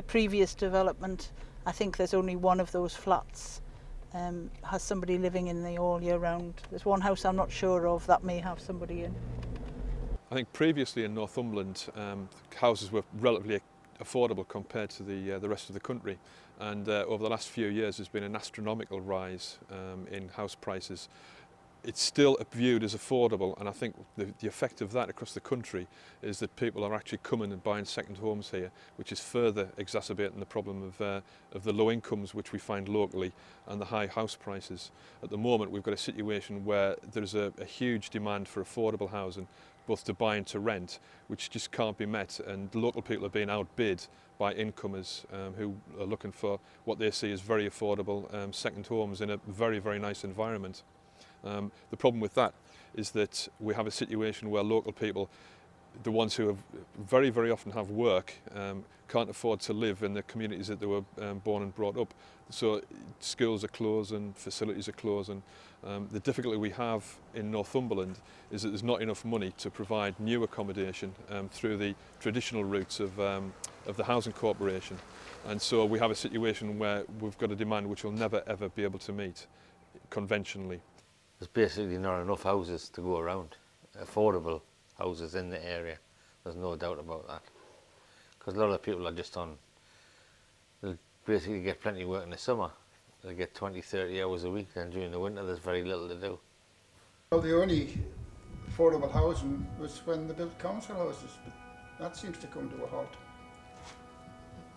previous development, I think there's only one of those flats has somebody living in there all year round. There's one house I'm not sure of that may have somebody in. I think previously in Northumberland, houses were relatively affordable compared to the rest of the country, and over the last few years there's been an astronomical rise in house prices. It's still viewed as affordable, and I think the effect of that across the country is that people are actually coming and buying second homes here, which is further exacerbating the problem of the low incomes which we find locally and the high house prices. At the moment we've got a situation where there's a huge demand for affordable housing, both to buy and to rent, which just can't be met, and local people are being outbid by incomers who are looking for what they see as very affordable second homes in a very, very nice environment. The problem with that is that we have a situation where local people, the ones who have very, very often have work, can't afford to live in the communities that they were born and brought up. So schools are closing, facilities are closing. The difficulty we have in Northumberland is that there's not enough money to provide new accommodation through the traditional routes of the housing corporation. And so we have a situation where we've got a demand which we'll never ever be able to meet conventionally. There's basically not enough houses to go around, affordable houses in the area. There's no doubt about that. Because a lot of people are just on, they'll basically get plenty of work in the summer. They'll get 20, 30 hours a week, and during the winter there's very little to do. Well, the only affordable housing was when they built council houses, but that seems to come to a halt.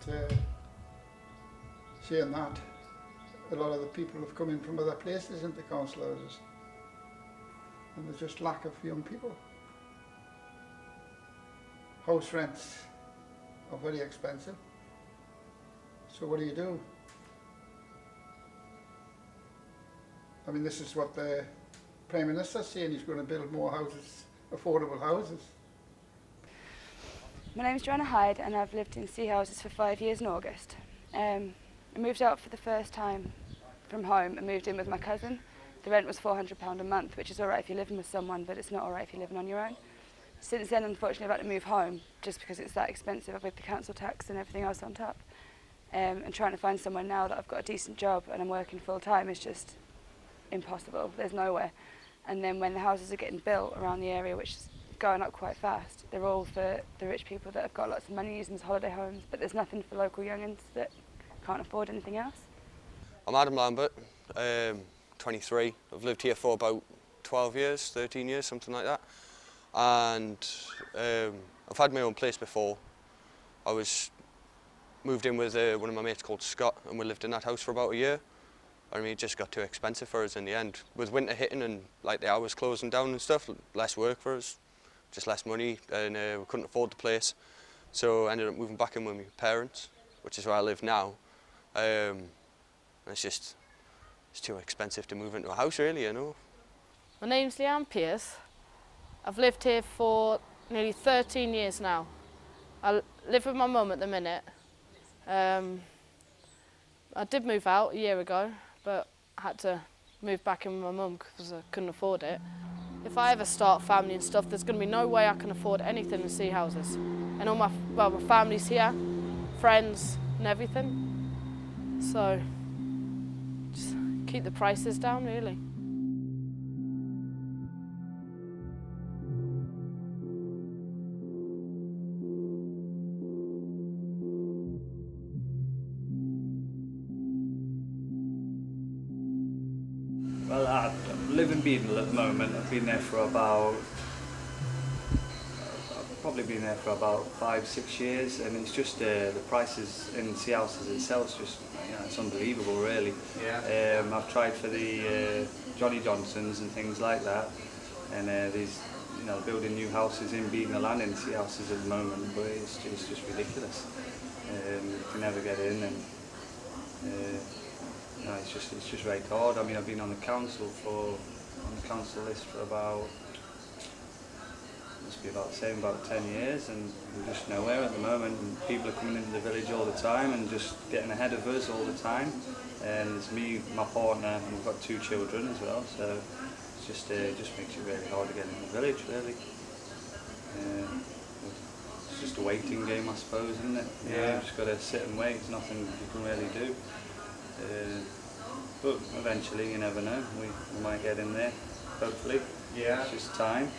But, saying that, a lot of the people have come in from other places into council houses, and there's just lack of young people. House rents are very expensive, so what do? I mean, this is what the Prime Minister's saying, he's going to build more houses, affordable houses. My name's Joanna Hyde, and I've lived in Seahouses for 5 years in August. I moved out for the first time from home and moved in with my cousin. The rent was £400 a month, which is alright if you're living with someone, but it's not alright if you're living on your own. Since then, unfortunately, I've had to move home just because it's that expensive with the council tax and everything else on top. And trying to find somewhere now that I've got a decent job and I'm working full time is just impossible. There's nowhere. And then when the houses are getting built around the area, which is going up quite fast, they're all for the rich people that have got lots of money using as holiday homes, but there's nothing for local youngins that can't afford anything else. I'm Adam Lambert, 23. I've lived here for about 12 years, 13 years, something like that. And I've had my own place before. I was moved in with one of my mates called Scott, and we lived in that house for about a year. I mean, it just got too expensive for us in the end. With winter hitting and like the hours closing down and stuff, less work for us, just less money, and we couldn't afford the place. So I ended up moving back in with my parents, which is where I live now. It's too expensive to move into a house, really, you know. My name's Leanne Pierce. I've lived here for nearly 13 years now. I live with my mum at the minute. I did move out a year ago, but I had to move back in with my mum because I couldn't afford it. If I ever start a family and stuff, there's going to be no way I can afford anything in Seahouses. And all my family's here, friends and everything. So just keep the prices down, really. Well, I live in Beadnell at the moment. I've been there for about, I've probably been there for about 5-6 years, and it's just the prices in Seahouses itself, just, you know, it's unbelievable, really. Yeah. I've tried for the Johnny Johnsons and things like that, and these, you know, building new houses in Beadnell and in Seahouses at the moment, but it's just ridiculous. You can never get in, and no, it's just very hard. I mean, I've been on the council list for about, must be about the same, about 10 years, and we're just nowhere at the moment. And people are coming into the village all the time and just getting ahead of us all the time. And it's me, my partner, and we've got 2 children as well. So it's just makes it really hard to get in the village, really. it's just a waiting game, I suppose, isn't it? Yeah. You just got to sit and wait. There's nothing you can really do. But eventually, you never know. We might get in there, hopefully. Yeah. It's just time.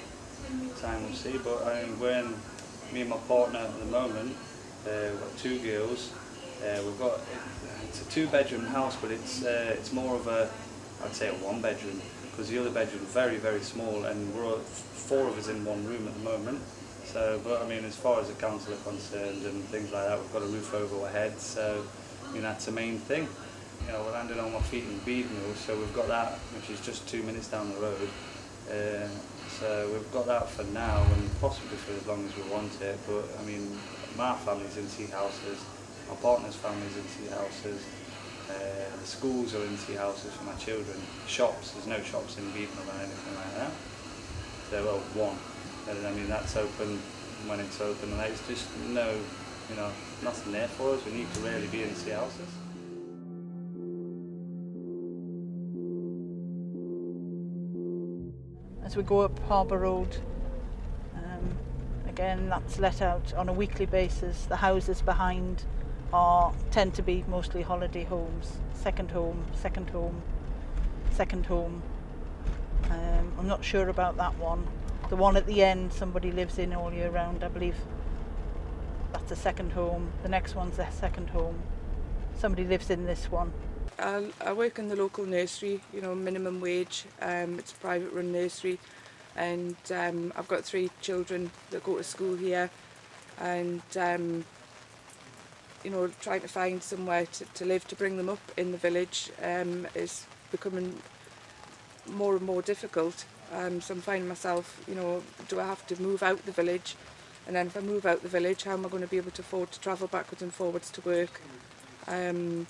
Time will see. But me and my partner at the moment, we've got 2 girls. It's a 2-bedroom house, but it's more of I'd say a 1-bedroom, because the other bedroom is very, very small, and we're 4 of us in 1 room at the moment. So, but I mean, as far as the council are concerned and things like that, we've got a roof over our heads. So, I mean, that's the main thing. You know, we're landing on my feet in Beadnell, so we've got that, which is just 2 minutes down the road. So we've got that for now, and possibly for as long as we want it. But I mean, my family's in Seahouses, my partner's family's in Seahouses, the schools are in Seahouses for my children. Shops, there's no shops in Beadnell or anything like that. So, well, 1. And I mean, that's open when it's open, and it's just nothing there for us. We need to really be in Seahouses. As we go up Harbour Road, again, that's let out on a weekly basis. The houses behind tend to be mostly holiday homes, second home, second home, second home. I'm not sure about that one. The one at the end, somebody lives in all year round, I believe. That's a second home. The next one's a second home. Somebody lives in this one. I work in the local nursery, minimum wage. It's a private run nursery, and I've got 3 children that go to school here, and trying to find somewhere to live, to bring them up in the village is becoming more and more difficult. So I'm finding myself, do I have to move out the village? And then if I move out the village, how am I going to be able to afford to travel backwards and forwards to work? And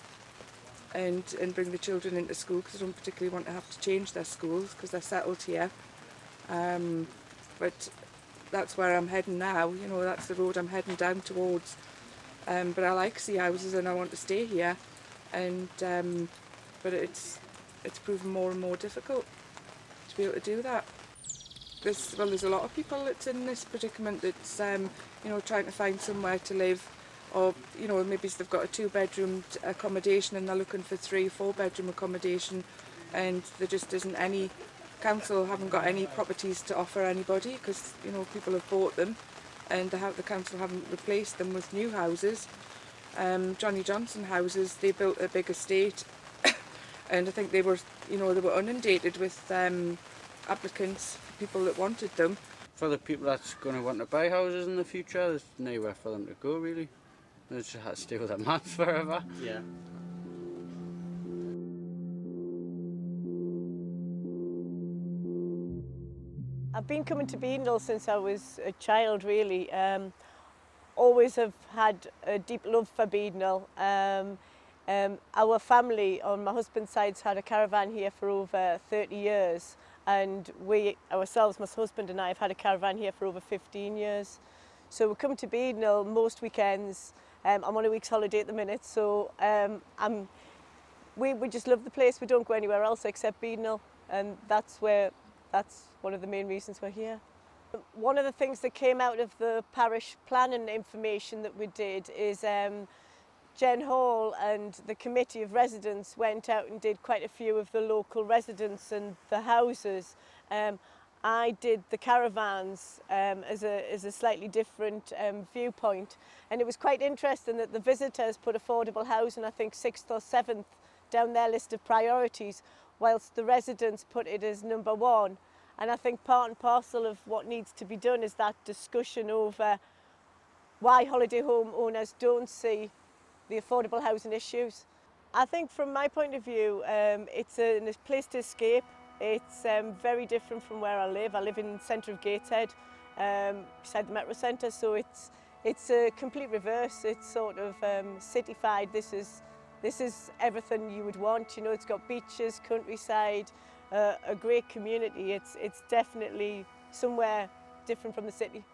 bring the children into school, because I don't particularly want to have to change their schools because they're settled here. But that's where I'm heading now, that's the road I'm heading down towards. But I like Seahouses and I want to stay here, but it's proven more and more difficult to be able to do that. There's a lot of people that's in this predicament that's trying to find somewhere to live, or maybe they've got a 2-bedroom accommodation and they're looking for 3 or 4-bedroom accommodation, and there just isn't any. Council haven't got any properties to offer anybody, because people have bought them, and the council haven't replaced them with new houses. Johnny Johnson houses, they built a big estate, and I think they were inundated with applicants, people that wanted them. For the people that's going to want to buy houses in the future, there's nowhere for them to go really. They just have to stay with their mums forever. Yeah. I've been coming to Beadnell since I was a child, really. Always have had a deep love for Beadnell. Our family on my husband's side's had a caravan here for over 30 years, and we ourselves, my husband and I, have had a caravan here for over 15 years. So we come to Beadnell most weekends. I'm on a week's holiday at the minute, so we just love the place. We don't go anywhere else except Beadnell, and that's one of the main reasons we're here. One of the things that came out of the parish planning information that we did is Jen Hall and the committee of residents went out and did quite a few of the local residents and the houses. I did the caravans as a slightly different viewpoint, and it was quite interesting that the visitors put affordable housing, I think 6th or 7th down their list of priorities, whilst the residents put it as number 1. And I think part and parcel of what needs to be done is that discussion over why holiday home owners don't see the affordable housing issues. I think from my point of view, it's a place to escape. It's very different from where I live. I live in the centre of Gateshead, beside the Metro Centre, so it's a complete reverse. It's sort of cityfied. This is everything you would want. It's got beaches, countryside, a great community. It's definitely somewhere different from the city.